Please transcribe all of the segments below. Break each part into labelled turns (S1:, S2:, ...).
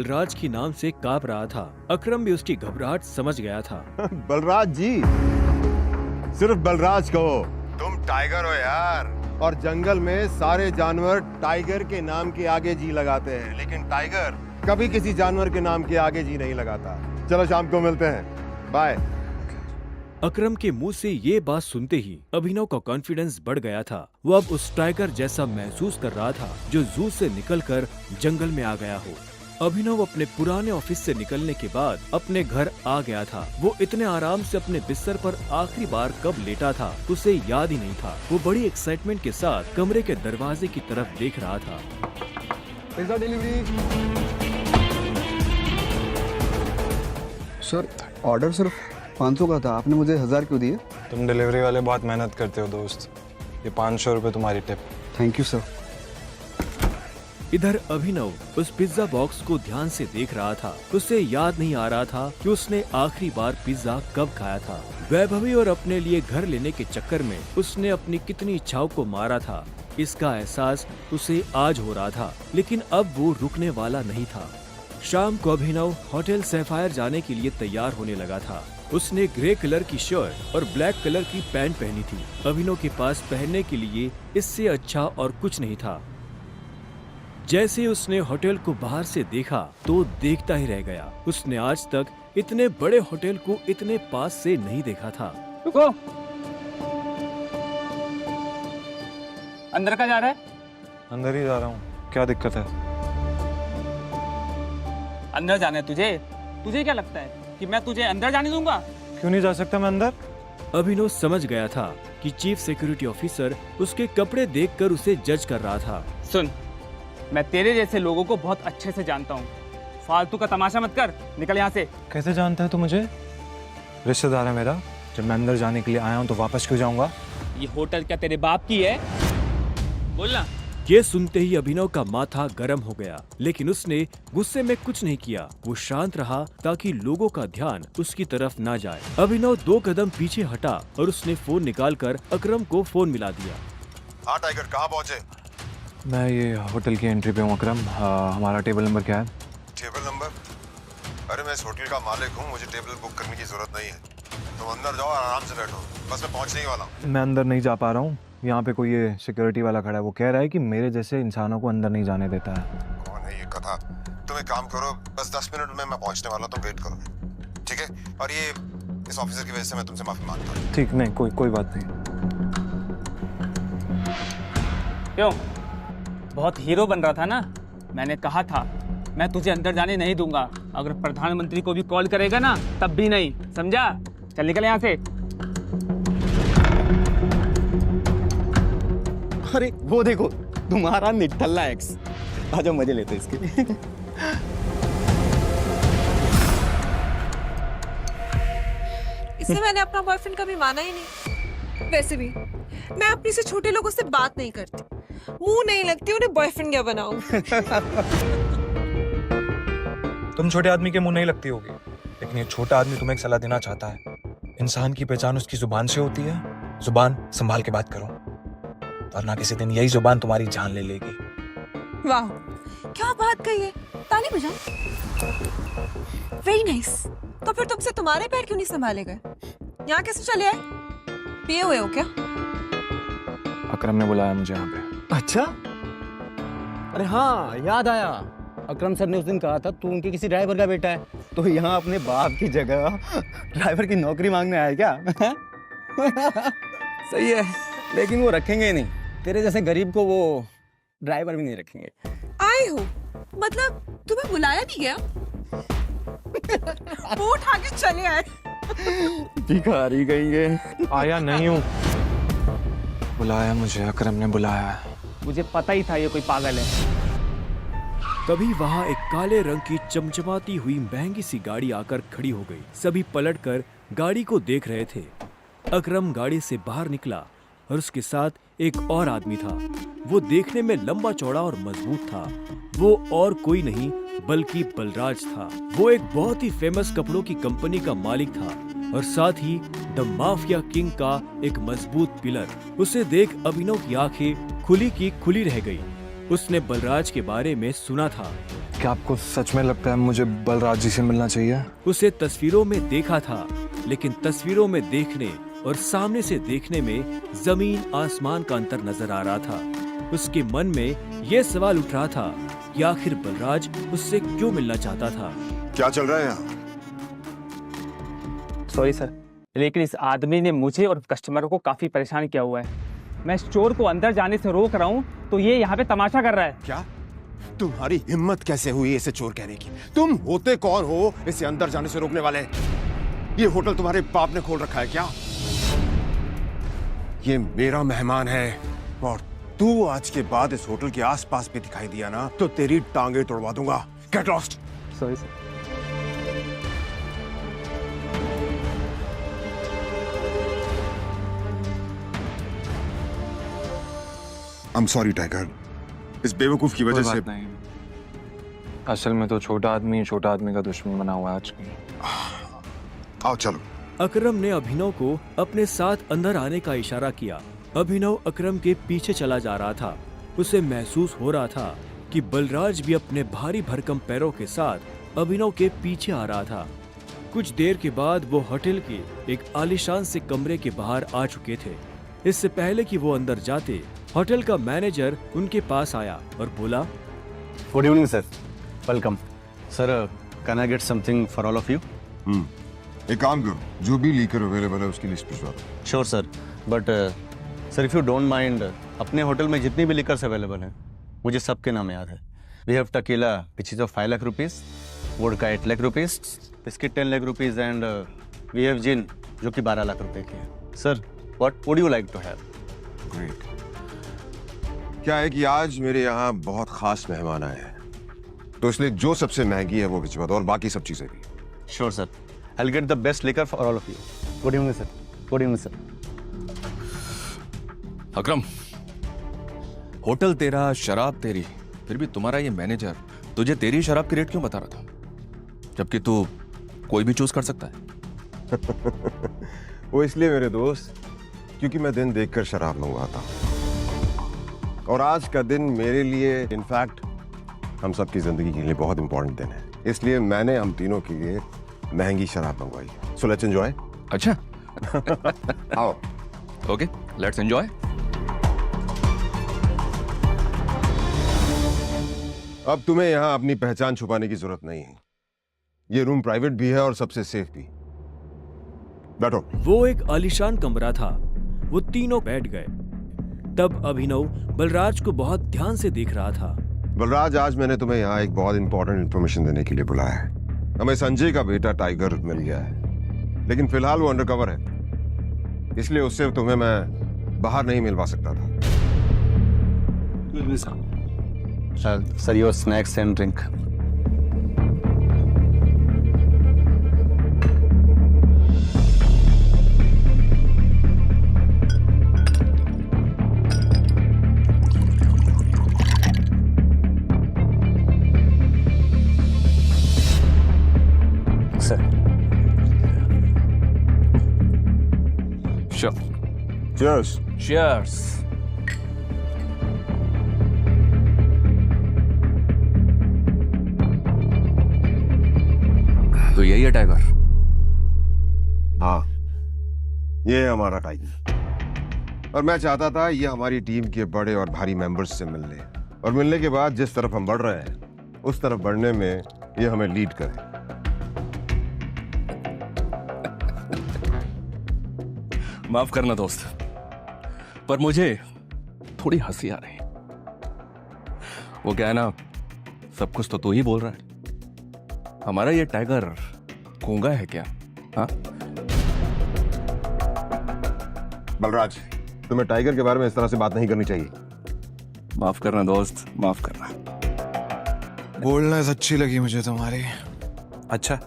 S1: बलराज के नाम से कांप रहा था। अकरम भी उसकी घबराहट समझ गया था।
S2: बलराज जी, सिर्फ बलराज कहो। तुम टाइगर हो यार, और जंगल में सारे जानवर टाइगर के नाम के आगे जी लगाते हैं, लेकिन टाइगर कभी किसी जानवर के नाम के आगे जी नहीं लगाता। चलो शाम को मिलते हैं, बाय।
S1: अकरम के मुंह से ये बात सुनते ही अभिनव का कॉन्फिडेंस बढ़ गया था। वो अब उस टाइगर जैसा महसूस कर रहा था जो जू से निकलकर जंगल में आ गया हो। अभिनव अपने पुराने ऑफिस से निकलने के बाद अपने घर आ गया था। वो इतने आराम से अपने बिस्तर पर आखिरी बार कब लेटा था उसे याद ही नहीं था। वो बड़ी एक्साइटमेंट के साथ कमरे के दरवाजे की तरफ देख रहा था।
S2: Pizza delivery.
S3: सर, ऑर्डर सिर्फ 500 का था, आपने मुझे 1000 क्यों दिए?
S4: तुम डिलीवरी वाले बहुत मेहनत करते हो दोस्त। ये 500 रुपये तुम्हारी टिप।
S3: Thank you sir.
S1: इधर अभिनव उस पिज्जा बॉक्स को ध्यान से देख रहा था। उसे याद नहीं आ रहा था कि उसने आखिरी बार पिज्जा कब खाया था। वैभवी और अपने लिए घर लेने के चक्कर में उसने अपनी कितनी इच्छाओं को मारा था, इसका एहसास उसे आज हो रहा था। लेकिन अब वो रुकने वाला नहीं था। शाम को अभिनव होटल सैफायर जाने के लिए तैयार होने लगा था। उसने ग्रे कलर की शर्ट और ब्लैक कलर की पैंट पहनी थी। अभिनव के पास पहनने के लिए इससे अच्छा और कुछ नहीं था। जैसे उसने होटल को बाहर से देखा तो देखता ही रह गया। उसने आज तक इतने बड़े होटल को इतने पास से नहीं देखा था।
S5: रुको, अंदर का जा रहा है?
S4: अंदर ही जा रहा हूँ, क्या दिक्कत है?
S5: अंदर जाना है तुझे? तुझे क्या लगता है कि मैं तुझे अंदर जाने दूंगा?
S4: क्यों नहीं जा सकता मैं अंदर?
S1: अभिनव समझ गया था कि चीफ सिक्योरिटी ऑफिसर उसके कपड़े देखकर उसे जज कर रहा था।
S5: सुन, मैं तेरे जैसे लोगों को बहुत अच्छे से जानता हूँ। फालतू का तमाशा मत कर, निकल यहाँ से।
S4: कैसे जानता है तू मुझे? रिश्तेदार है मेरा। जब मैं अंदर जाने के लिए आया हूँ तो वापस क्यों जाऊंगा?
S5: ये होटल क्या तेरे बाप की है? बोलना।
S1: ये सुनते ही अभिनव का माथा गर्म हो गया, लेकिन उसने गुस्से में कुछ नहीं किया। वो शांत रहा ताकि लोगों का ध्यान उसकी तरफ ना जाए। अभिनव 2 कदम पीछे हटा और उसने फोन निकालकर अकरम को फोन मिला दिया।
S2: हाँ टाइगर, कहाँ पहुँचे?
S4: मैं ये होटल की एंट्री पे हूँ अकरम। हमारा टेबल नंबर क्या है?
S2: Table number? अरे मैं इस होटल का मालिक हूँ, मुझे टेबल बुक करने की जरूरत नहीं है। तुम अंदर जाओ, आराम से बैठो, बस मैं पहुँचने ही वाला हूँ।
S4: मैं अंदर नहीं जा पा रहा हूँ। यहाँ पे कोई ये सिक्योरिटी वाला खड़ा है, वो कह रहा है कि मेरे जैसे इंसानों को अंदर नहीं जाने देता है।
S2: कौन है ये कथा? तुम एक काम करो, बस 10 मिनट में मैं पहुँचने वाला हूँ, तुम वेट करो, ठीक है? और ये इस ऑफिसर की वजह से मैं तुमसे माफी मांगता हूँ।
S4: ठीक, नहीं कोई बात नहीं।
S5: क्यों? बहुत हीरो बन रहा था ना? मैंने कहा था मैं तुझे अंदर जाने नहीं दूंगा। अगर प्रधानमंत्री को भी कॉल करेगा ना तब भी नहीं, समझा? चल निकल यहाँ से।
S6: अरे वो देखो, तुम्हारा निठल्ला एक्स। आजा मजे लेते इसके।
S7: इसे मैंने अपना बॉयफ्रेंड कभी माना ही नहीं। वैसे भी मैं अपनी से छोटे लोगों से बात नहीं करती, मुंह नहीं लगती उन्हें बॉयफ्रेंड क्या बनाऊं।
S4: तुम छोटे आदमी के मुंह नहीं लगती होगी, लेकिन ये छोटा आदमी तुम्हें एक सलाह देना चाहता है। इंसान की पहचान उसकी जुबान से होती है। जुबान संभाल के बात करो, वरना किसी दिन यही जुबान तुम्हारी जान ले लेगी।
S7: वाह, क्या बात कही है। ताली बजाओ। Very nice. तो फिर तुमसे तुम्हारे पैर क्यों नहीं संभाले गए? यहाँ कैसे चले आए? पिए हुए हो क्या?
S4: अकरम ने बुलाया मुझे यहाँ पे।
S6: अच्छा, अरे हाँ याद आया। अकरम सर ने उस दिन कहा था तू उनके किसी ड्राइवर का बेटा है, तो यहाँ अपने बाप की जगह ड्राइवर की नौकरी मांगने आया क्या? सही है, लेकिन वो रखेंगे नहीं। तेरे जैसे गरीब को वो ड्राइवर भी नहीं रखेंगे।
S7: आए हो मतलब तुम्हें बुलाया नहीं गया? वो उठा के चले आए।
S6: भिखारी कहेंगे।
S4: आया नहीं हूँ, बुलाया मुझे, अकरम ने बुलाया।
S5: मुझे पता ही था ये कोई पागल है।
S1: तभी वहाँ एक काले रंग की चमचमाती हुई महंगी सी गाड़ी आकर खड़ी हो गई। सभी पलटकर गाड़ी को देख रहे थे। अकरम गाड़ी से बाहर निकला और उसके साथ एक और आदमी था। वो देखने में लंबा चौड़ा और मजबूत था। वो और कोई नहीं बल्कि बलराज था। वो एक बहुत ही फेमस कपड़ों की कंपनी का मालिक था और साथ ही द माफिया किंग का एक मजबूत पिलर। उसे देख अभिनव की आंखें खुली की खुली रह गई। उसने बलराज के बारे में सुना था।
S4: क्या आपको सच में लगता है मुझे बलराज जी से मिलना चाहिए?
S1: उसे तस्वीरों में देखा था, लेकिन तस्वीरों में देखने और सामने से देखने में जमीन आसमान का अंतर नजर आ रहा था। उसके मन में यह सवाल उठ रहा था कि आखिर बलराज उससे क्यों मिलना चाहता था।
S2: क्या चल रहा है यहाँ?
S5: सॉरी सर, लेकिन इस आदमी ने मुझे और कस्टमरों को काफी परेशान किया हुआ है। मैं इस चोर को अंदर जाने से रोक रहा हूँ तो ये यहाँ पे तमाशा कर रहा है।
S2: क्या तुम्हारी हिम्मत कैसे हुई इसे चोर कहने की? तुम होते कौन हो इसे अंदर जाने से रोकने वाले? ये होटल तुम्हारे बाप ने खोल रखा है क्या? ये मेरा मेहमान है और तू आज के बाद इस होटल के आसपास भी दिखाई दिया ना तो तेरी टांगे तोड़वा दूंगा। Get lost.
S5: Sorry sir.
S2: I'm sorry tiger, इस बेवकूफ की वजह से।
S4: नहीं, असल में तो छोटा आदमी का दुश्मन बना हुआ है आज की।
S2: आओ चलो।
S1: अकरम ने अभिनव को अपने साथ अंदर आने का इशारा किया। अभिनव अकरम के पीछे चला जा रहा था। उसे महसूस हो रहा था कि बलराज भी अपने भारी भरकम पैरों के साथ अभिनव के पीछे आ रहा था। कुछ देर के बाद वो होटल के एक आलीशान से कमरे के बाहर आ चुके थे। इससे पहले कि वो अंदर जाते, होटल का मैनेजर उनके पास आया और बोला,
S6: good evening sir, welcome sir, can I get something for all of you?
S2: एक काम करो, जो भी लीकर अवेलेबल है उसकी लिस्ट भिजवा दो।
S6: Sure sir, but sir if you don't mind, अपने होटल में जितनी भी लिकर्स अवेलेबल हैं मुझे सबके नाम याद है। We have tequila which is of 5 lakh rupees, vodka 8 lakh rupees, biscuit 10 lakh rupees and we have gin जो कि 12 लाख रुपए की है। Sir what would you like to have?
S2: Great. क्या है कि आज मेरे यहाँ बहुत खास मेहमान आए हैं, तो इसलिए जो सबसे महंगी है वो भिजवा दो और बाकी सब चीजें भी।
S6: Sure sir, I will get the best liquor for all of you. Good evening sir. Good evening sir.
S8: Akram, hotel तेरा, शराब तेरी, फिर भी तुम्हारा ये मैनेजर तुझे तेरी शराब की रेट क्यों बता रहा था, जबकि तू कोई भी चूज कर सकता है?
S2: वो इसलिए मेरे दोस्त, क्योंकि मैं दिन देखकर शराब मंगवाता हूँ और आज का दिन मेरे लिए, इनफैक्ट हम सब की जिंदगी के लिए बहुत इंपॉर्टेंट दिन है। इसलिए मैंने हम तीनों के लिए महंगी शराब मंगवाई। So let's enjoy.
S8: अच्छा।
S2: आओ।
S8: Okay, let's enjoy.
S2: अब तुम्हें यहाँ अपनी पहचान छुपाने की जरूरत नहीं है। ये रूम प्राइवेट भी है और सबसे सेफ भी। बैठो।
S1: वो एक आलीशान कमरा था। वो तीनों बैठ गए। तब अभिनव बलराज को बहुत ध्यान से देख रहा था।
S2: बलराज, आज मैंने तुम्हें यहाँ एक बहुत इंपॉर्टेंट इंफॉर्मेशन देने के लिए बुलाया है। हमें संजय का बेटा टाइगर मिल गया है, लेकिन फिलहाल वो अंडरकवर है, इसलिए उससे तुम्हें मैं बाहर नहीं मिलवा सकता था।
S6: Sir your snacks and drink.
S8: Sure.
S2: Cheers.
S8: Cheers. तो यही है टाइगर?
S2: हाँ, ये है हमारा टाइगर। और मैं चाहता था ये हमारी टीम के बड़े और भारी मेंबर्स से मिल ले, और मिलने के बाद जिस तरफ हम बढ़ रहे हैं उस तरफ बढ़ने में ये हमें लीड करे।
S8: माफ करना दोस्त, पर मुझे थोड़ी हंसी आ रही है। वो क्या है ना, सब कुछ तो तू ही बोल रहा है। हमारा ये टाइगर गूंगा है क्या? हाँ
S2: बलराज, तुम्हें टाइगर के बारे में इस तरह से बात नहीं करनी चाहिए।
S8: माफ करना दोस्त, माफ करना।
S4: बोलनेस अच्छी लगी मुझे तुम्हारी। अच्छा,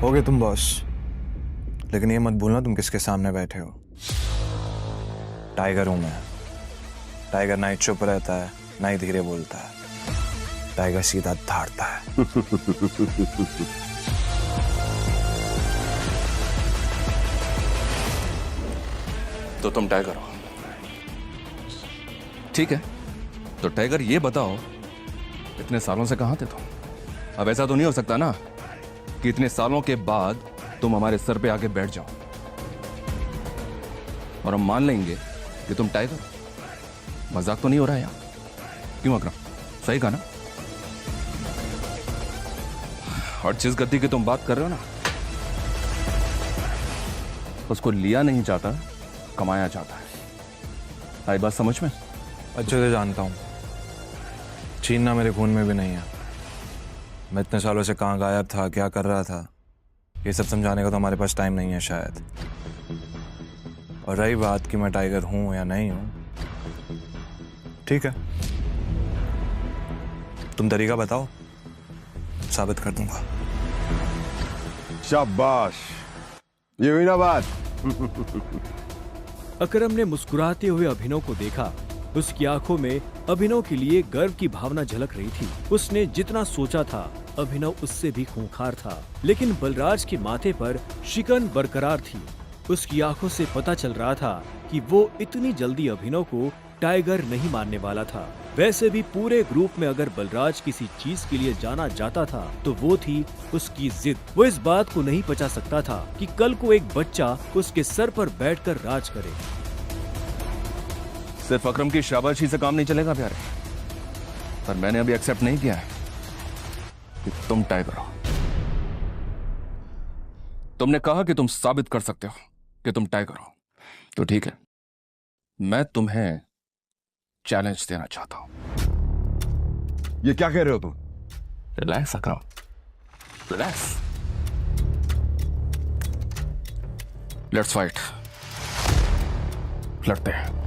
S4: हो गए तुम बॉस, लेकिन ये मत भूलना तुम किसके सामने बैठे हो। टाइगर हूं मैं। टाइगर ना ही चुप रहता है, ना ही धीरे बोलता है। टाइगर सीधा धाड़ता है।
S8: तो तुम टाइगर हो, ठीक है। तो टाइगर ये बताओ, इतने सालों से कहां थे तुम? अब ऐसा तो नहीं हो सकता ना कि इतने सालों के बाद तुम हमारे सर पे आके बैठ जाओ और हम मान लेंगे कि तुम टाइगर हो। मजाक तो नहीं हो रहा है यहाँ? क्यों अकरम, सही कहा ना? और जिस गद्दी की तुम बात कर रहे हो ना, उसको लिया नहीं जाता, कमाया जाता है। आई बात समझ में?
S4: अच्छे से जानता हूँ, छीनना मेरे खून में भी नहीं है। मैं इतने सालों से कहाँ गायब था, क्या कर रहा था, ये सब समझाने का तो हमारे पास टाइम नहीं है शायद। और रही बात कि मैं टाइगर हूँ या नहीं हूँ, ठीक है, तुम तरीका बताओ, साबित कर दूंगा।
S2: शाबाश, ये हुई ना बात।
S1: अकरम ने मुस्कुराते हुए अभिनव को देखा। उसकी आंखों में अभिनव के लिए गर्व की भावना झलक रही थी। उसने जितना सोचा था, अभिनव उससे भी खूंखार था, लेकिन बलराज के माथे पर शिकन बरकरार थी। उसकी आंखों से पता चल रहा था कि वो इतनी जल्दी अभिनव को टाइगर नहीं मानने वाला था। वैसे भी पूरे ग्रुप में अगर बलराज किसी चीज के लिए जाना जाता था तो वो थी उसकी जिद। वो इस बात को नहीं पचा सकता था कि कल को एक बच्चा उसके सर पर बैठकर राज करे।
S8: सिर्फ अकरम की शाबाशी से काम नहीं चलेगा प्यारे, पर मैंने अभी एक्सेप्ट नहीं किया है कि तुम टाइगर हो। तुमने कहा कि तुम साबित कर सकते हो कि तुम टाइगर हो, तो ठीक है, मैं तुम्हें चैलेंज देना चाहता हूं।
S2: ये क्या कह रहे हो तुम?
S8: Relax Akram, relax. Let's fight, लड़ते हैं।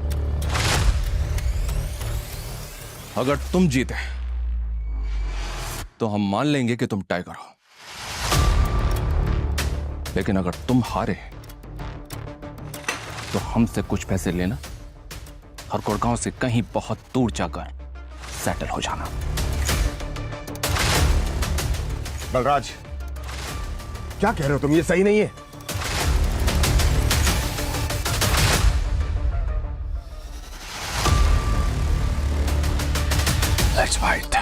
S8: अगर तुम जीते तो हम मान लेंगे कि तुम टाइगर हो, लेकिन अगर तुम हारे तो हमसे कुछ पैसे लेना और गुड़गांव से कहीं बहुत दूर जाकर सेटल हो जाना।
S2: बलराज, क्या कह रहे हो तुम? ये सही नहीं है।
S4: Let's fight.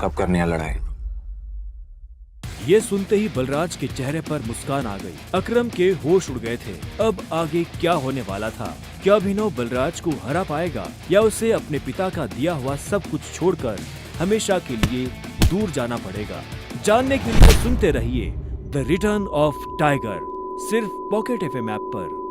S4: कब करनी है लड़ाई?
S1: ये सुनते ही बलराज के चेहरे पर मुस्कान आ गई। अकरम के होश उड़ गए थे। अब आगे क्या होने वाला था? क्या अभिनव बलराज को हरा पाएगा या उसे अपने पिता का दिया हुआ सब कुछ छोड़कर हमेशा के लिए दूर जाना पड़ेगा? जानने के लिए सुनते रहिए द रिटर्न ऑफ टाइगर, सिर्फ पॉकेट FM ऐप पर।